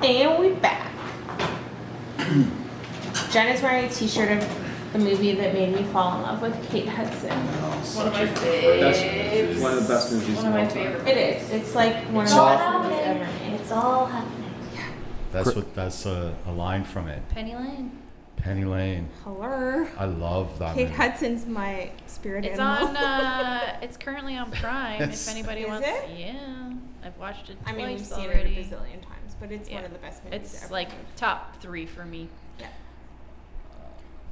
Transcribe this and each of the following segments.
And we're back. Jen is wearing a t-shirt of the movie that made me fall in love with Kate Hudson. One of my faves. That's one of the best movies. One of my favorite. It is. It's like one It's of the all best movies ever happening. made. It's all happening. That's a line from it. Penny Lane. Penny Lane. Hello. I love that Kate movie. Hudson's my spirit It's animal. on. It's currently on Prime. It's- If anybody Is wants. it? Yeah, I've watched it I twice mean, we've seen already. it a bazillion times, but it's Yeah. one of the best movies It's ever like made. top 3 for me. Yeah.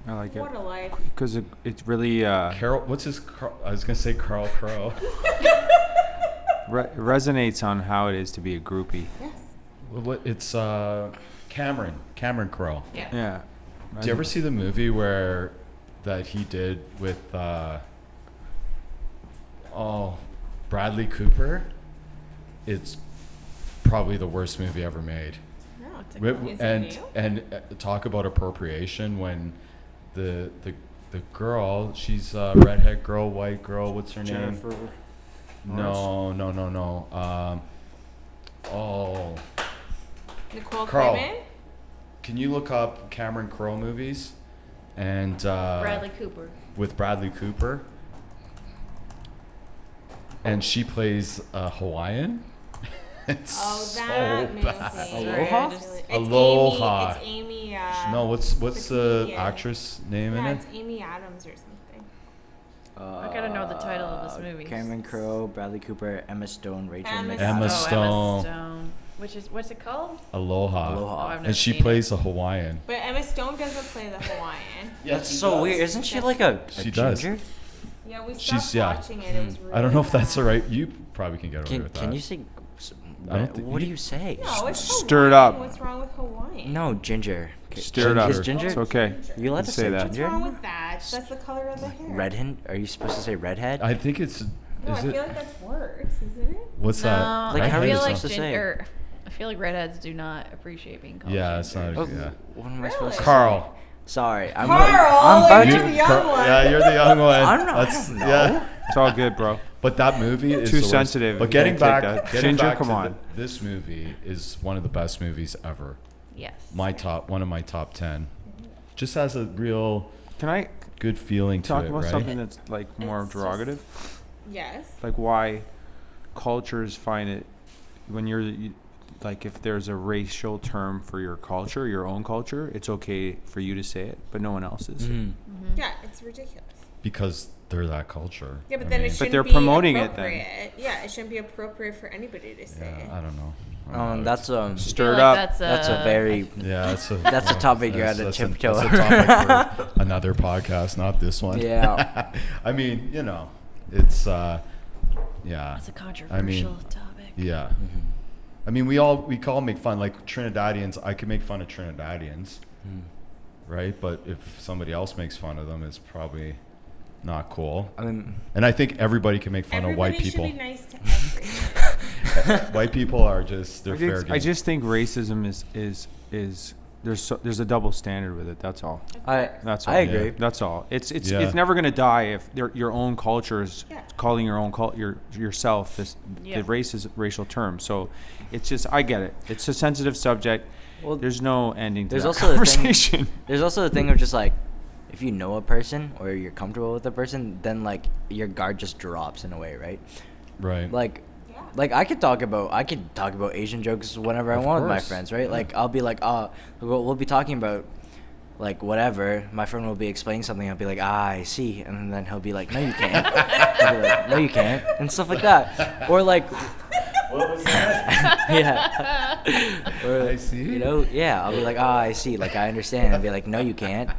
I like it What a life. because it's really Carol, what's his? I was gonna say Carl Crow. resonates on how it is to be a groupie. Yes. It's Cameron Crowe. Yeah. Yeah. Do you ever see the movie where that he did with Bradley Cooper? It's probably the worst movie ever made. No, it's Wi- and talk about appropriation when the girl, she's a redhead girl, white girl, what's her name? Jennifer? No. Nicole Carl. Kidman. Can you look up Cameron Crowe movies and Bradley Cooper. with Bradley Cooper? And she plays a Hawaiian. It's Oh, so that movie. bad. Aloha? It's Aloha. It's Amy. No, what's the the comedian. actress name in Yeah, it? it's Amy Adams or something. I gotta know the title of this movie. Cameron Crowe, Bradley Cooper, Emma Stone, Rachel Emma McAdams. Emma Oh, Stone. Emma Stone. Which is what's it called? Aloha. Aloha. Oh, I've never And she seen plays a Hawaiian. But Emma Stone doesn't play the Hawaiian. That's so weird. Isn't she like a She does. ginger? Yeah, we She's- stopped yeah. watching it. It was really I don't know if that's bad. the right. You probably can get away Can, with can that. you say? I don't think What do you- you say? No, it's Stir it Hawaiian. up. What's wrong with Hawaiian? No, ginger. Stir it up. Is ginger? It's okay. You allowed to Say say that. What's ginger? wrong with that? That's the color of the hair. Redhead? Are you supposed to say redhead? I think it's. No, I Is feel it? like that's worse, isn't it? What's No, that? Like, I how are feel you like supposed to say? ginger. I feel like redheads do not appreciate being called. Yeah, it's not. Oh, Yeah. What am I Really? supposed to say? Carl. Sorry, I'm Carl, about you're to. the young one. Yeah, you're the young one. I'm not- I That's- don't know. Yeah. It's all good, bro. But that movie is Too the worst. sensitive. But You getting can't take back, that. getting Ginger, back come to on. this movie is one of the best movies ever. Yes. One of my top 10. Just has a real Can I good feeling to talk it, about right? something that's like more It's just- derogative? Yes. Like why cultures find it when like if there's a racial term for your culture, your own culture, it's okay for you to say it, but no one else's. Mhm. Yeah, it's ridiculous. Because they're that culture. Yeah, but I then mean, it shouldn't they're be promoting it then. appropriate. Yeah, it shouldn't be appropriate for anybody to say. yeah, I don't know. I don't know. That's I feel Stirred like up. that's a very Yeah, that's a That's a topic you that's- gotta that's a- tiptoe That's a topic for another podcast, not this one. Yeah. I mean, it's yeah. It's a controversial topic. Yeah. I mean, we all make fun, like Trinidadians. I can make fun of Trinidadians, right? But if somebody else makes fun of them, it's probably not cool. I mean, And I think everybody can make fun Everybody of white people. should be nice to everyone. White people are just they're fair game. I just think racism is there's a double standard with it. That's all. That's all. I agree. That's all. It's Yeah. never gonna die if your own culture is Yeah. calling your own yourself Yeah. the racial term. So it's just I get it. It's a sensitive subject. Well, There's no ending to there's that also the thing- conversation. there's also the thing of just like, if you know a person or you're comfortable with a person, then like your guard just drops in a way, right? right. Like I could talk about Asian jokes whenever I Of want with my course. friends, right? Yeah. Like I'll be like, we'll be talking about like whatever. My friend will be explaining something. I'll be like, I see, and then he'll be like, no, you can't. I'll be like, no, you can't, and stuff like that. Or like, What was that? yeah. Or, I see. You know, yeah. I'll be like, I see, like I understand. I'll be like, no, you can't.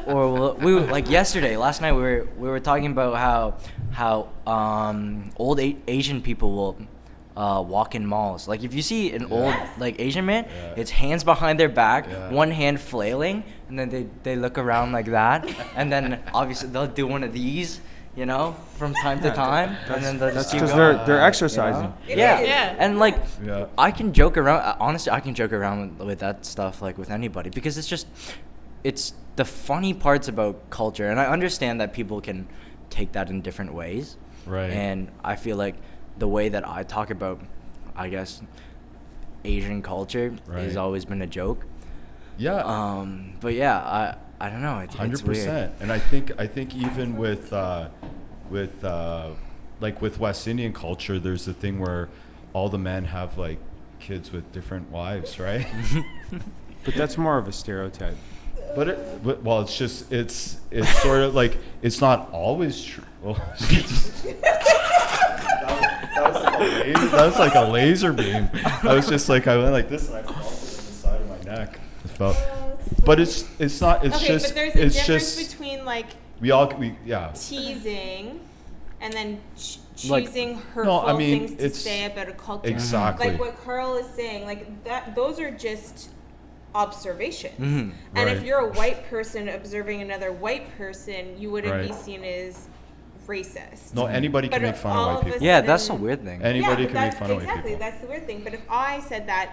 Or we were, like last night we were talking about how old Asian people will walk in malls. Like if you see an old like Asian man, Yeah. it's hands behind their back, Yeah. one hand flailing, and then they look around like that, and then obviously they'll do one of these, you know, from time to time, and then they'll That's just keep because going. they're you know? exercising. It Yeah. is. Yeah. And like Yeah. I can joke around. Honestly, I can joke around with that stuff like with anybody because it's the funny parts about culture, and I understand that people can take that in different ways. Right. And I feel like the way that I talk about, I guess, Asian culture Right. has always been a joke. Yeah. But yeah, I don't know. It's 100%. weird. And I think even with like with West Indian culture, there's a thing where all the men have like kids with different wives, right? But that's more of a stereotype. But well, it's just it's sort of like it's not always true. Well, that was like a laser beam. I was just like I went like this and I felt it in the side of my neck. It felt, but it's not. It's Okay, just but there's a it's difference just between like we yeah. teasing and then Like- choosing No, hurtful I mean, things to it's- say about a culture. Exactly. Like what Carl is saying, like that. Those are just observations. Mhm. And if Right. you're a white person observing another white person, you wouldn't be Right. seen as racist. No, anybody can But make if fun all of of white a people. Yeah, that's a sudden- weird thing. Anybody but can make that's fun of white exactly, people. that's the weird thing. But if I said that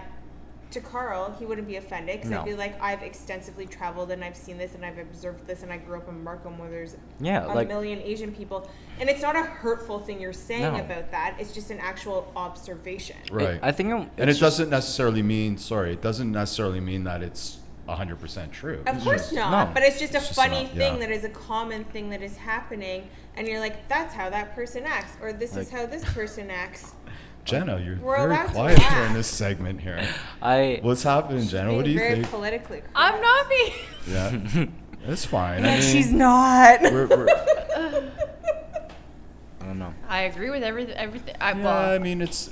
to Carl, he wouldn't be offended because No. I'd be like, I've extensively traveled and I've seen this and I've observed this and I grew up in Markham where there's Yeah, a like million Asian people. And it's not a hurtful thing you're saying No. about that. It's just an actual observation. Right. I think And it it's doesn't necessarily mean it doesn't necessarily mean that it's 100% true. Of It's course just- not. no. But it's just a It's just funny not, thing yeah. that is a common thing that is happening. And you're like, that's how that person acts. Or this is Like- how this person acts. Jenna, you're We're very allowed to quiet laugh. during this segment here. I What's happening, Jenna? What do Being you very think? politically correct. I'm not being. Yeah, it's fine. Yeah, I mean, she's not. we're I don't know. I agree with everything. yeah, I mean, it's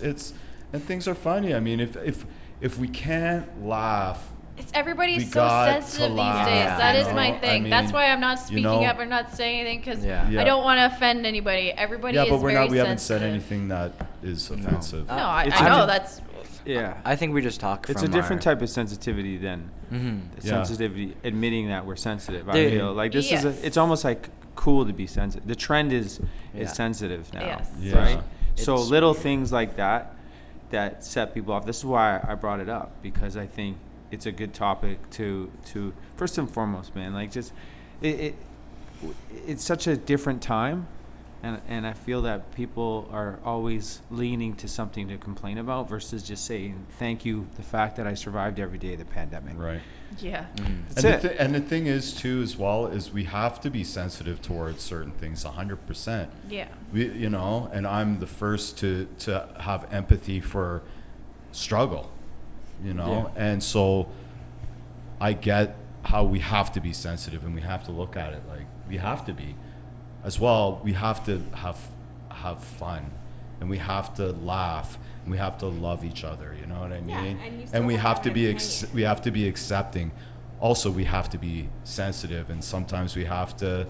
and things are funny. I mean, if we can't laugh, It's everybody's we so got to sensitive these laugh, days. Yeah, That I is know. my I thing. That's mean, why I'm not speaking know- up or not saying anything because Yeah. Yeah. I don't want to offend anybody. Everybody yeah, is but we're very not. We haven't said sensitive. anything that is offensive. No, I It's know a- that's. Yeah. I think we just talk. It's a from different our, type of sensitivity than Mm-hmm. Yeah. sensitivity, admitting that we're sensitive. I Dude. feel like this is Yes. it's almost like cool to be sensitive. The trend is Yeah. sensitive now, Yes. Yeah. right? So It's little weird. things like that set people off. This is why I brought it up, because I think it's a good topic to first and foremost, man. Like just it's such a different time. And I feel that people are always leaning to something to complain about versus just saying, thank you, the fact that I survived every day of the pandemic. Right. Yeah. That's and it. and the thing is too, as well, is we have to be sensitive towards certain things 100%. Yeah. We, and I'm the first to have empathy for struggle, and so I get how we have to be sensitive and we have to look at it like we have to be. As well, we have to have fun, and we have to laugh, and we have to love each other. You know what I mean? Yeah, and you still we have have that to be opinion. we have to be accepting. Also, we have to be sensitive, and sometimes we have to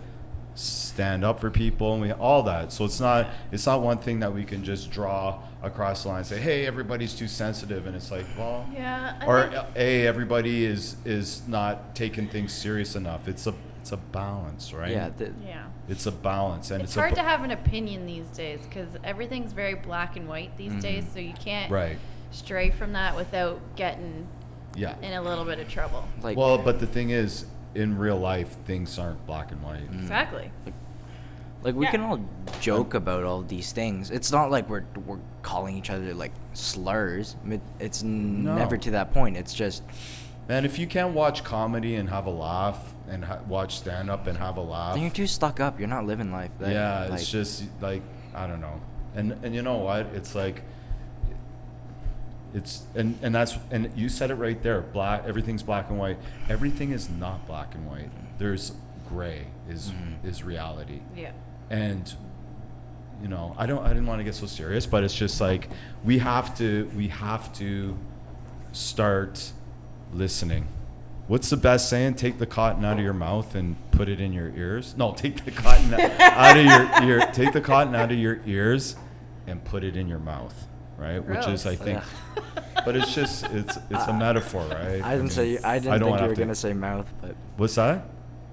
stand up for people, and all that. So it's not one thing that we can just draw across the line and say, hey, everybody's too sensitive, and it's like, well, Yeah. I or think- everybody is not taking things serious enough. It's a balance, right? Yeah. yeah. It's a balance, and It's it's hard a to have an opinion these days because everything's very black and white these days, so you can't right. stray from that without getting Yeah. in a little bit of trouble. Like Well, but the thing is, in real life, things aren't black and white. Exactly. Like we Yeah. can all joke about all these things. It's not like we're calling each other like slurs. It's never to that point. It's just Man, if you can't watch comedy and have a laugh, and watch stand up and have a laugh, then you're too stuck up. You're not living life. yeah, like, it's just like I don't know. And you know what? It's like it's and that's and you said it right there. Everything's black and white. Everything is not black and white. There's gray is reality. Yeah. And I didn't want to get so serious, but it's just like we have to start listening. What's the best saying? Take the cotton out of your mouth and put it in your ears. No, take the cotton out of your ear. Take the cotton out of your ears and put it in your mouth, right? Which is, I Gross. think, but it's just it's a metaphor, right? I didn't mean, say. I didn't don't think have you were to- gonna say mouth, but What's that?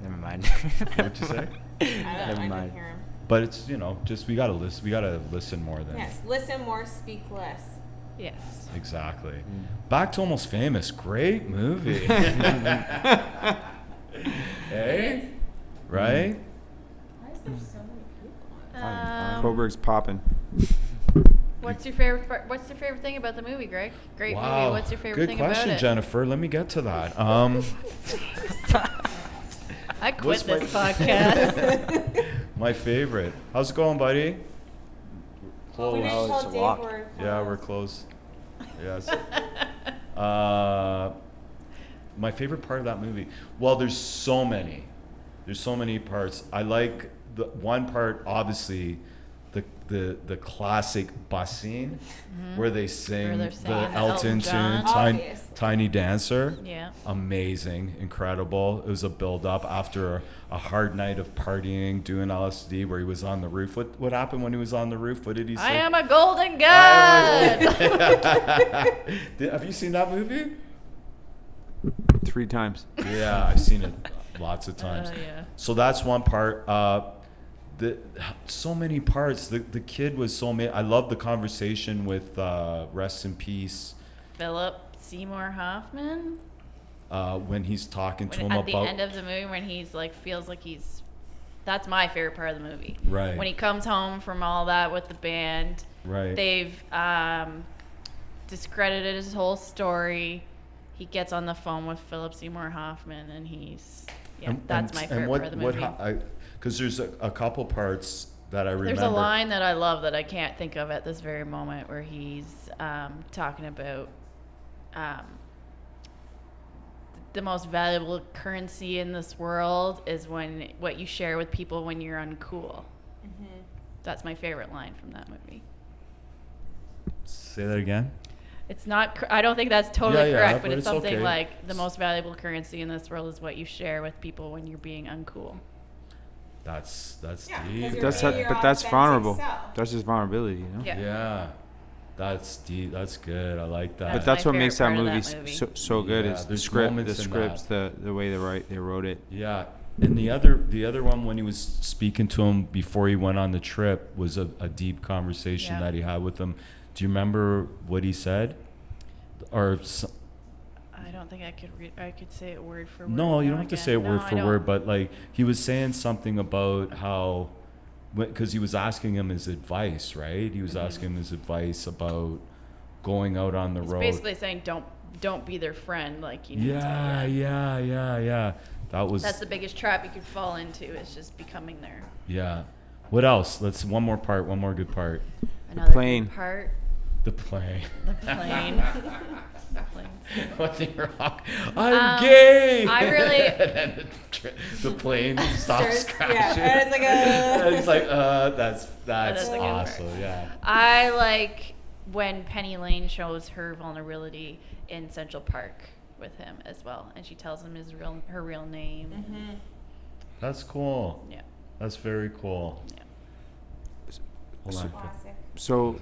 never mind. What'd you say? I don't know. I Never didn't mind. hear him. But it's just we gotta listen. We gotta listen more than Yes. Listen more, speak less. Yes. exactly. Back to Almost Famous, great movie. Hey, right? Why is there so many people? Um, Coburg's popping. What What's your favorite part? What's your favorite thing about the movie, Greg? Great movie. What's your favorite Good thing question, about it? Jennifer. Let me get to that. I quit What's my- this podcast. My favorite. How's it going, buddy? Close. We didn't it's tell a Dave walk. we're Yeah, we're closed. close. Yes. My favorite part of that movie. Well, there's so many. There's so many parts. I like the one part, obviously, the classic bus scene where they sing they're the singing Elton Elton John. tune, Obvious. Tiny Dancer. Yeah. Amazing, incredible. It was a build up after a hard night of partying, doing LSD, where he was on the roof. What happened when he was on the roof? What did he say? I am a golden gun. Have you seen that movie? 3 times. Yeah, I've seen it lots of times. Yeah. So that's one part. So many parts. The kid was so I love the conversation with rest in peace Philip Seymour Hoffman. when he's talking to him At the about end of the movie, when he's like feels like he's. That's my favorite part of the movie. Right. When he comes home from all that with the band, right. they've discredited his whole story. He gets on the phone with Philip Seymour Hoffman, and he's that's my favorite part of the movie. Because there's a couple parts that I remember. There's a line that I love that I can't think of at this very moment, where he's talking about the most valuable currency in this world is what you share with people when you're uncool. That's my favorite line from that movie. Say that again. It's not. I don't think that's totally Yeah, correct, but but it's it's something okay. like the most valuable currency in this world is what you share with people when you're being uncool. That's Yeah, 'cause deep. you're That's being your but that's authentic vulnerable. self. That's just vulnerability, you know. Yeah. Yeah, that's deep. That's good. I like that. But That's that's my what makes that favorite part movie, of that movie. so good. Yeah, Is the there's script, moments in the way they wrote it. Yeah, and the other one when he was speaking to him before he went on the trip was a deep conversation Yeah. that he had with him. Do you remember what he said? Or I don't think I could I could say it word for word. no, you now don't have to again. say it No, word I for don't. word, but like he was saying something about how, because he was asking him his advice, right? He was asking him his advice about going out on the He's road. basically saying don't be their friend. Like you need Yeah, to, yeah. That was That's the biggest trap you could fall into is just becoming their yeah. What else? One more good part. another plane. good part. The plane. The plane. The plane. What's wrong? I'm gay. I really- And then the plane stops Starts- crashing. yeah, and it's like And he's like, that's is a good part. awesome. Yeah. I like when Penny Lane shows her vulnerability in Central Park with him as well, and she tells him her real name. That's cool. Yeah. That's very cool. Yeah. Hold on. Classic. So,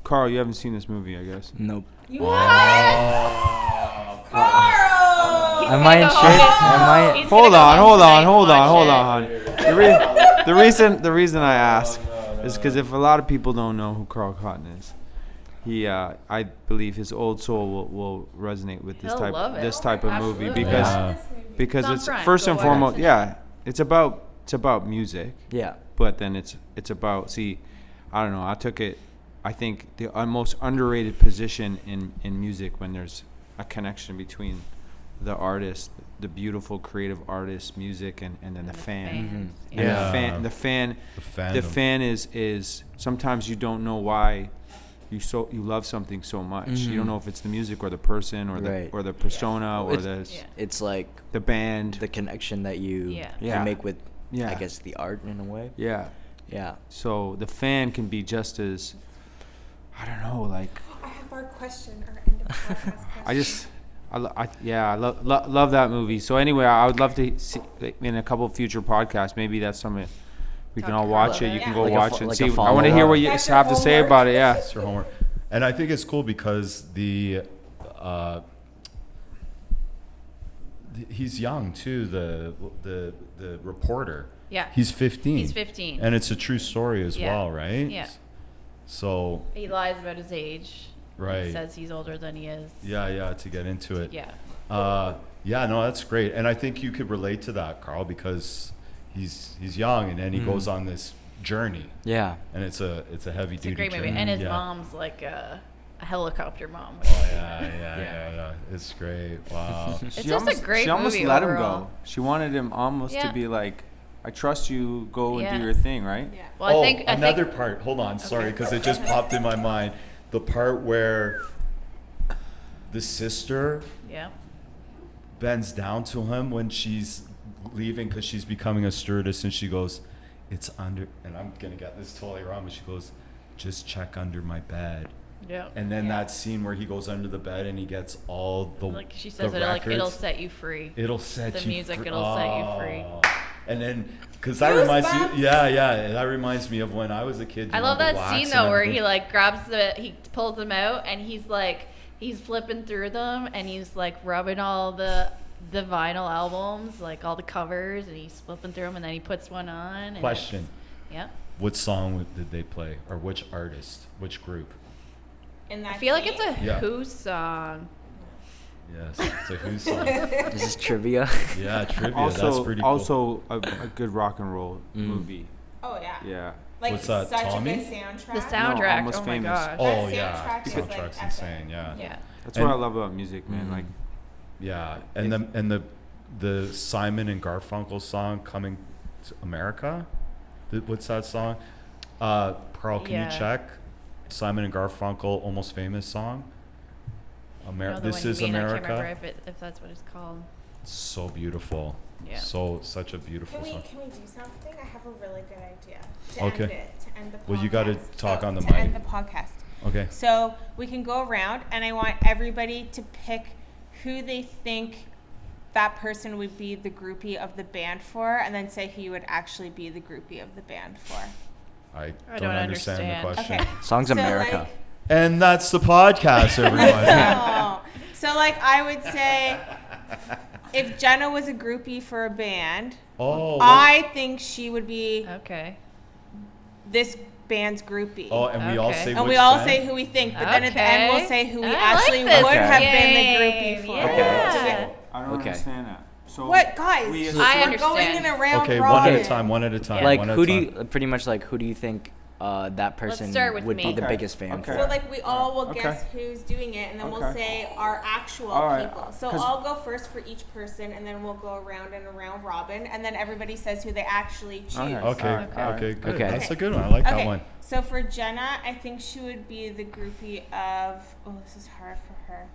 Carl, you haven't seen this movie, I guess. Nope. You Oh, Carl! Am I in shit? Am I? He's Hold gonna go on. home tonight and watch it. The reason I ask is because if a lot of people don't know who Carl Cotton is, I believe his old soul will resonate with He'll love it. this type of movie Absolutely. Yeah. because It's on it's Prime. first Go and watch foremost, it. yeah, it's about music, Yeah. but then it's about, I don't know, I think the most underrated position in music, when there's a connection between the artist, the beautiful creative artist, music, and then the fan. fans. And Yeah. the fan The fan is sometimes you don't know why you love something so much. You don't know if it's the music or the person or Right. the persona or Yeah. It's like the band. the connection that you Yeah. Yeah. can make with, Yeah. I guess, the art in a way. Yeah. Yeah. So the fan can be just as, I don't know, like I have our question, our end of podcast question. I love that movie. So anyway, I would love to see in a couple of future podcasts. Maybe that's something we can Talk all to watch Carl it. You about can it. go Like a watch fo- it and like see. a I want to hear what you That's have your to say homework. about it. Yeah. It's your homework. And I think it's cool because he's young too. The reporter. Yeah. He's 15. He's 15. And it's a true story as Yeah. well, right? Yeah. So He lies about his age. Right. He says he's older than he is. yeah, to get into it. Yeah. Yeah, no, that's great. And I think you could relate to that, Carl, because he's young and then he goes on this journey, Yeah. and it's a heavy It's a duty great journey. movie, and his Yeah. mom's like a helicopter mom. Oh yeah. It's great. Wow. It's just a great She almost movie let him overall. go. She wanted him almost to Yeah. be like, I trust you, go and Yeah. do your thing, right? Yeah. Well, Oh, I think another part. Hold on, sorry, because it just popped in my mind. The part where the sister Yeah. bends down to him when she's leaving because she's becoming a stewardess, and she goes, "It's under," and I'm gonna get this totally wrong, but she goes, "Just check under my bed." Yeah. And then that scene where he goes under the bed and he gets all the Like she says the it, like it'll records. set you free. It'll set The you music, free. it'll set you free. And then, because that reminds Goosebumps. me, yeah, that reminds me of when I was a kid. I you love know, the that wax scene and though where he everything. like he pulls them out and he's flipping through them and he's like rubbing all the vinyl albums, like all the covers, and he's flipping through them and then he puts one on. And Question: Yeah. what song did they play, or which artist, which group? In I that feel like it's a Yeah. Who song. Yes, it's a Who song. This is trivia. Yeah, trivia. That's Also, pretty cool. also a good rock and roll Mm. movie. Oh yeah. Yeah. Like What's that, such Tommy? a good soundtrack. The soundtrack. Almost Oh Famous. my gosh. Oh That yeah, soundtrack is, like, soundtrack's epic. insane. Yeah. Yeah. That's And- what I love about music, man. Mm. Like, Yeah, and the Simon and Garfunkel song "Coming to America," what's that song? Pearl, can Yeah. you check? Simon and Garfunkel, Almost Famous song. I know the This one is you mean. I can't America. remember if that's what it's called. So beautiful. Yeah. Such a beautiful Can we song. do something? I have a really good idea to Okay. end it. To end the podcast. Well, you gotta talk on the to mic. end the podcast. Okay. So we can go around, and I want everybody to pick who they think that person would be the groupie of the band for, and then say who you would actually be the groupie of the band for. I I don't don't understand the understand. question. Okay. Song's So, America. like- And that's the podcast, everyone. No. So like I would say, if Jenna was a groupie for a band, Oh. I think she would be Okay. this band's groupie. Oh, and we all Okay. say And which we all band? say who we think, but then at the end we'll Okay. say who we I actually like this would have been game. the groupie for. Yeah. I don't Okay. understand that. So What, guys? we- I We're going in understand. a round Okay, robin. one at a time. One at a time. Like one at who a do you time. pretty much like who do you think that person start with would me. be the Okay. biggest fan Okay. for? So like we all will Okay. guess who's doing it, and then we'll Okay. say our actual All right, people. So 'cause- I'll go first for each person, and then we'll go around and around robin, and then everybody says who they actually choose. Okay. Okay. All right. Okay. Good. Okay. That's a good one. I like Okay. that one. So for Jenna, I think she would be the groupie of. Oh, this is hard for her.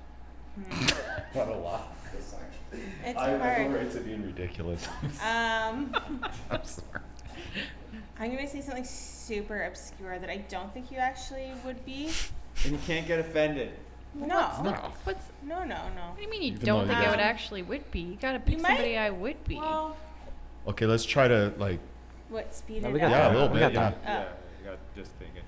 Not a lot. It's I have hard. no right to being ridiculous. Um, I'm sorry. I'm gonna say something super obscure that I don't think you actually would be. And you can't get offended. No, What's no. What do you mean you Even don't though think you I would guys- actually would be? You gotta pick You might- somebody I would be. Well, Okay, let's try to like. what speed No, it we up? got Yeah, a that. little We bit. got Yeah. that. You got just thinking.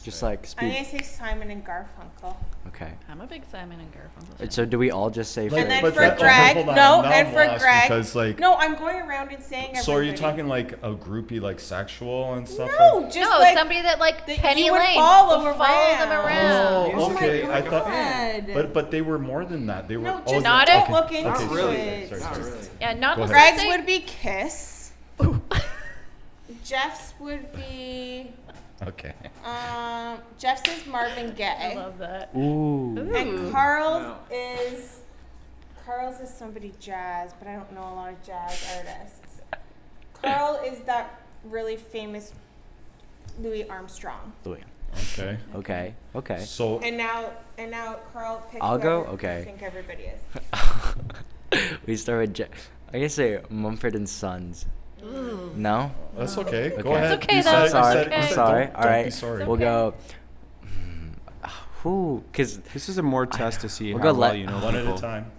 Just like I'm gonna speed. say Simon and Garfunkel. Okay. I'm a big Simon and Garfunkel fan. So do we all just say? Like, And then but for that- Greg, hold on, no, now and I'm for lost Greg, because like. no, I'm going around and saying everybody. So are you talking like a groupie, like sexual and stuff? No, like? just no, like somebody that like that Penny you would Lane. follow We'll follow them around. around. Oh, my okay. I thought. God. But they were more than that. They were. No, oh, just Not don't it. look into Okay, Not really. it. Sorry, Not sorry. really. Yeah, not Go let's ahead. Greg's say- would be Kiss. Jeff's would be Okay. Jeff's is Marvin I Gaye. love that. Ooh. And Ooh. Carl's is somebody jazz, but I don't know a lot of jazz artists. Carl is that really famous Louis Armstrong. Louis. Okay. Okay. Okay. So And now Carl pick I'll go? whoever Okay. you think everybody is. We start with. I guess say Mumford and Sons. No. that's okay. Go Okay. ahead. It's okay, You though. said- It's you said- okay. you I'm said sorry. don't- All don't right. be sorry. We'll go. Who? Cause This is a more test to see We'll how go well let- you know One people. at a time.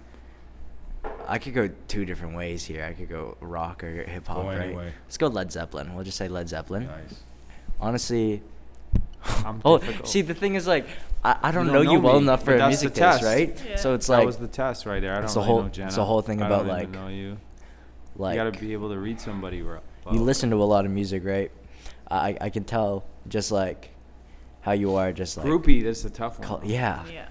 I could go two different ways here. I could go rock or hip hop. Go Right? anyway. Let's go Led Zeppelin. We'll just say Led Zeppelin. Nice. Honestly. I'm Oh, difficult. see, the thing is, like, I don't You know don't you know well me, enough for but a that's the music taste, test. right? Yeah. So it's that like, was the test right there. I don't it's the really whole- know Jenna. it's the whole thing I about, don't even like- know you. like You gotta be able to read somebody well. you listen to a lot of music, right? I can tell just like how you are, just like Groupie, that's a tough one. yeah. Yeah.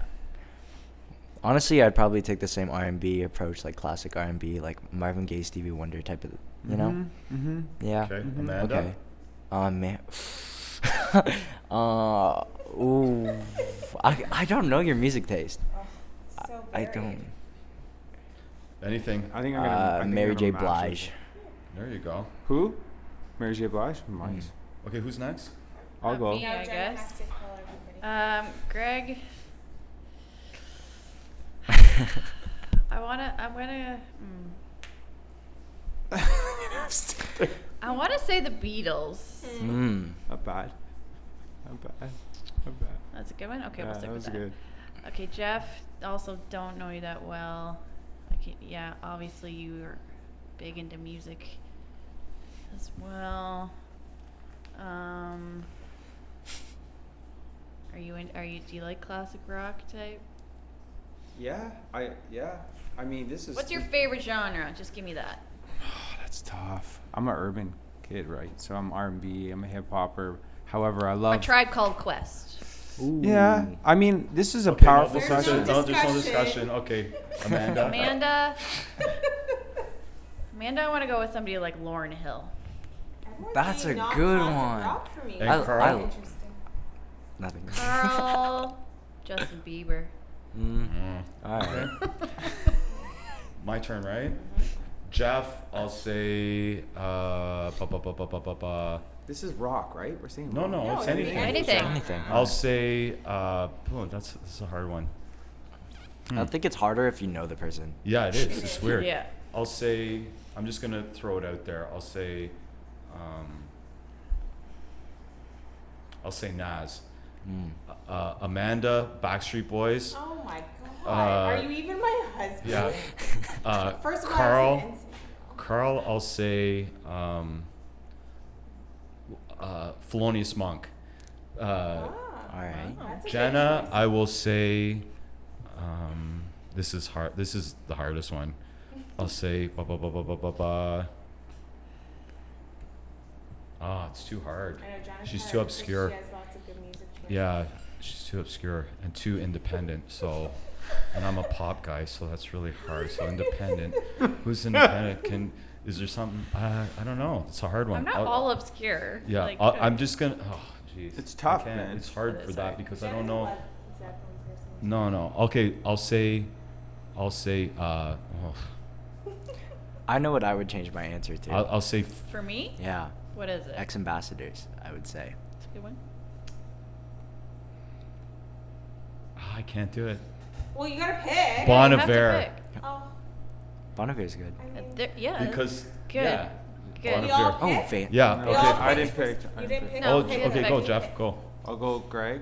Honestly, I'd probably take the same R&B approach, like classic R&B, like Marvin Gaye, Stevie Wonder type of, you know? Mm-hmm. Yeah. Okay. Mhm. Amanda. Okay. Man. Ooh. I don't know your music taste. So I varied. don't. Anything. I think I'm gonna. I think Mary I'm J. gonna match Blige. There you go. it. Who? Mary J. Blige. Nice. Okay, who's next? I'll go. Me, Now I Jenna guess. has to call everybody. Greg. I wanna say the Beatles. Not bad. Not bad. Not bad. That's a good one. Okay, Yeah, we'll stick that with was that. good. Okay, Jeff. Also, don't know you that well. Yeah, obviously you are big into music as well. Do you like classic rock type? Yeah. I mean, this is. What's your favorite genre? Just give me that. That's tough. I'm an urban kid, right? So I'm R&B. I'm a hip hopper. However, I A love. Tribe Called Quest. Yeah. I mean, this is a Okay, powerful no, There's session. no there's no discussion. discussion. Okay, Amanda. Amanda, I want to go with somebody like Lauryn Hill. Everyone's That's saying a not good classic one. rock for me. And I- Carl. I- Interesting. Nothing. Carl, Justin Bieber. All right. My turn, right? Jeff, I'll say. This is rock, right? We're saying. No, rock. no, No, it's it could be anything. Anything. Anything. I'll say. This is a hard one. I think it's harder if you know the person. Yeah, it is. It's weird. Yeah. I'll say. I'm just gonna throw it out there. I'll say Nas. Amanda, Backstreet Boys. Oh my god. Are you even my husband? Yeah. First of all, Carl. I was an NSYNC. Carl, I'll say Thelonious Monk. All right. That's a good Jenna, choice. I will say this is hard. This is the hardest one. I'll say it's too hard. I know Jenna's She's hard too because obscure. She has lots of good music choices. Yeah, she's too obscure and too independent. So, and I'm a pop guy, so that's really hard. So independent. Who's independent? Is there something? I don't know. It's a hard one. I'm not all obscure. Yeah, Like, I'm just gonna. Oh, jeez. It's tough, I can't. man. It's hard It for is that hard. because I Jenna's don't a know. Led Zeppelin person. No. Okay, I'll say. I know what I would change my answer to. I'll say. For me, Yeah. what is it? Ex-ambassadors, I would say. That's a good one. I can't do it. Well, you gotta pick. Bon You have to Iver. pick. Oh, Bon Iver's good. I mean, Yeah. Because Good. yeah. Good. Bon we all Iver. Oh, pick? Yeah. No, We Okay. all I picked? didn't pick. You didn't pick? No, Oh, pick okay. it. Go, Jeff. Go. I'll go Greg.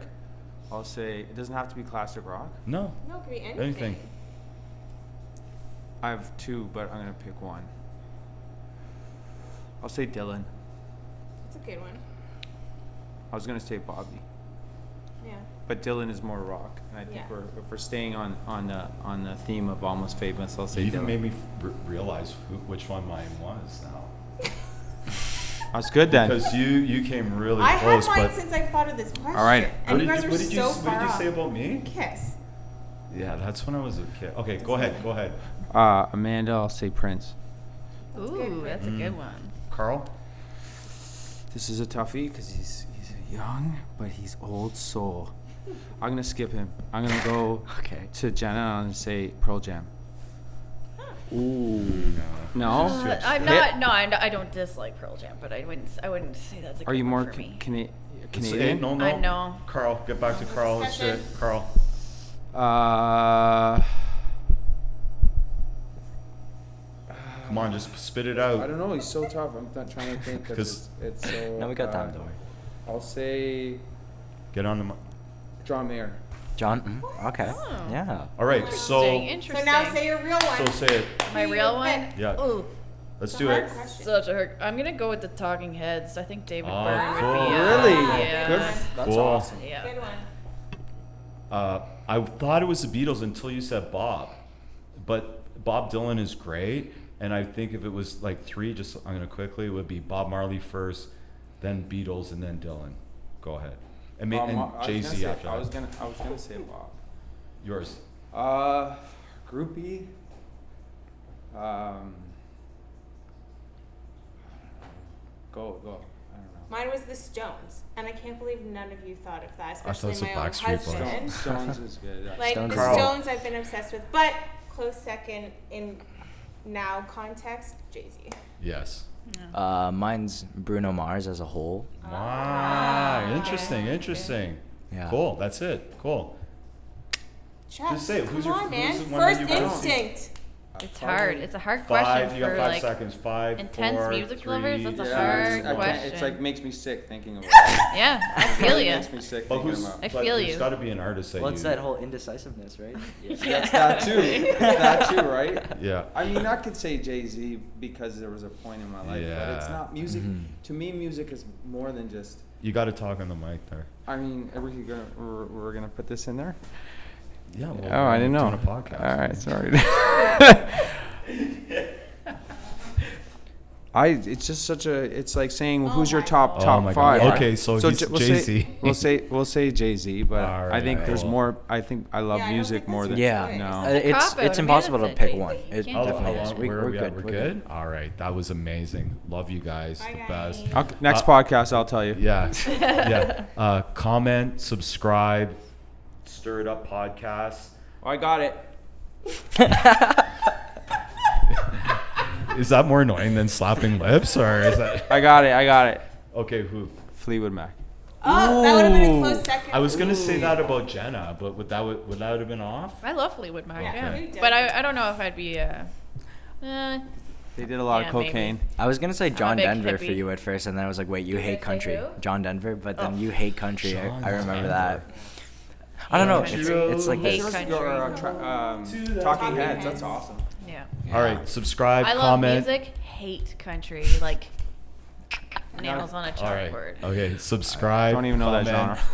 I'll say it doesn't have to be classic rock. No. No, it could be anything. Anything. I have two, but I'm gonna pick one. I'll say Dylan. That's a good one. I was gonna say Bobby, Yeah. but Dylan is more rock, and I think Yeah. if we're staying on the theme of Almost Famous, I'll say You even Dylan. made me realize which one mine was now. I was good then. Because you came really I close, had mine but since I thought of this question. All right. And you guys are what did so you far off. say about me? Kiss. Yeah, that's when I was a kid. Okay, go ahead. Amanda, I'll say Prince. Ooh, that's a good one. Carl? This is a toughie because he's young, but he's old soul. I'm gonna skip him. I'm gonna go Okay. to Jenna and say Pearl Jam. Ooh. No, I'm Hit- not. No, I don't dislike Pearl Jam, but I wouldn't say that's a good Are you one more for me. Canadian? No. I know. Carl, get back to Carl. Let's do it. Discussion. Carl. Come on, just spit it I out. don't know. He's so tough. I'm not trying to think 'Cause because it's so. No, we got time, don't worry. I'll say Get on the. John Mayer. John? Okay. Oh. Yeah. All right, so Interesting. So now say your real one. so say it. My Who you real would one. pick? Yeah. Ooh, Let's It's a do hard it. question. such a hurt. I'm gonna go with the Talking Heads. I think David Oh, Byrne would cool. be. Really? Yeah. Good. That's Cool. awesome. Yeah. Good one. I thought it was the Beatles until you said Bob, but Bob Dylan is great. And I think if it was like three, just I'm gonna quickly, it would be Bob Marley first, then Beatles, and then Dylan. Go ahead. And, I was Jay gonna Z say- after I was that. gonna say Bob. Yours. Groupie. Go. Mine was the Stones, and I can't believe none of you thought of that, thought it especially was the my own Backstreet Boys. husband. Stones is good. Yeah. Like Stones the are good. Stones, I've been obsessed with, but close second in now context, Jay-Z. Yes. Mine's Bruno Mars as a whole. Wow. Interesting. Yeah. Cool. That's it. Cool. Jeff, Just say it. come Who's your- on, man. who's the one that First you vote? instinct. It's hard. It's a hard 5. question You got for 5 like seconds. 5. intense 4, music 3, lovers, that's a Yeah, hard I can't- question. It's like makes me sick thinking about it. Yeah, I feel It you. makes me sick But thinking who's? about I it. but feel there's you. got to be an artist that Well, you. it's that whole indecisiveness, right? That's that too. That's that too, right? Yeah. I mean, I could say Jay-Z because there was a point in my life, but it's Yeah. not music. To me, music is more than just. You got to talk on the mic there. I mean, are we gonna we're gonna put this in there? Yeah. Well, Oh, I didn't know. Doing a podcast. All right, sorry. It's just such a. It's like saying who's your my top God. Oh my God. five. Okay, so he's we'll Jay-Z. We'll say Jay-Z, but All I think right, there's cool. more. I think I love Yeah, I don't music think more that's than a Yeah. choice. no. It's a cop-out. It's impossible to Amanda pick said one. Jay-Z. It You can't How definitely long is. where are we at? good. We're We're good? All right. That was amazing. Love you guys. Bye, The guys. best. Okay, next podcast, I'll tell you. Yeah. Yeah. Comment, subscribe, Stir It Up Podcast. Oh, I got it. Is that more annoying than slapping lips, or is that I got it. okay? Who? Fleetwood Mac. Oh, that would have been a Ooh. close second. I was gonna say that about Jenna, but would that have been off? I love Fleetwood Mac. Yeah, Yeah, who doesn't? but I don't know if I'd be. They did a lot Yeah, of maybe. cocaine. I was gonna say John big Denver for hippie. you at first, and then I was like, wait, you Did I hate say country. who? John Denver, but then Oh. you hate country. John I remember Denver. that. I don't know. Hate It's, country. it's like Hate this. country. Talking Heads. That's awesome. Yeah. All right. Subscribe, I love comment. music. Hate country. Like nails on a All right. chalkboard. Okay. Subscribe. Don't even know that comment. genre.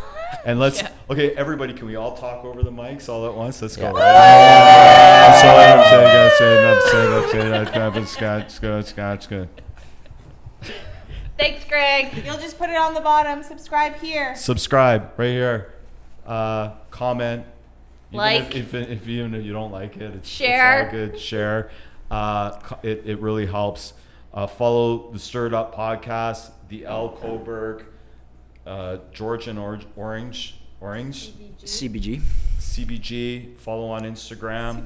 And let's. Yeah. Okay, everybody, can we all talk over the mics all at once? Let's go. Yeah. Right? That's all I'm saying. Thanks, Greg. You'll just put it on the bottom. Subscribe here. Subscribe right here. Comment. Even Like. if even if you don't like it, it's Share. It's all good. Share. It really helps. Follow the Stirred Up Podcast, the L Coburg, Georgian Orange, CBG. CBG. Follow on Instagram.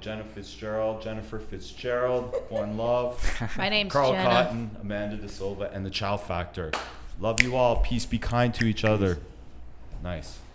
Jennifer Fitzgerald, One Love, My name's Carl Jenna. Cotton, Amanda De Silva, and the Chow Factor. Love you all. Peace. Be kind to each other. Nice.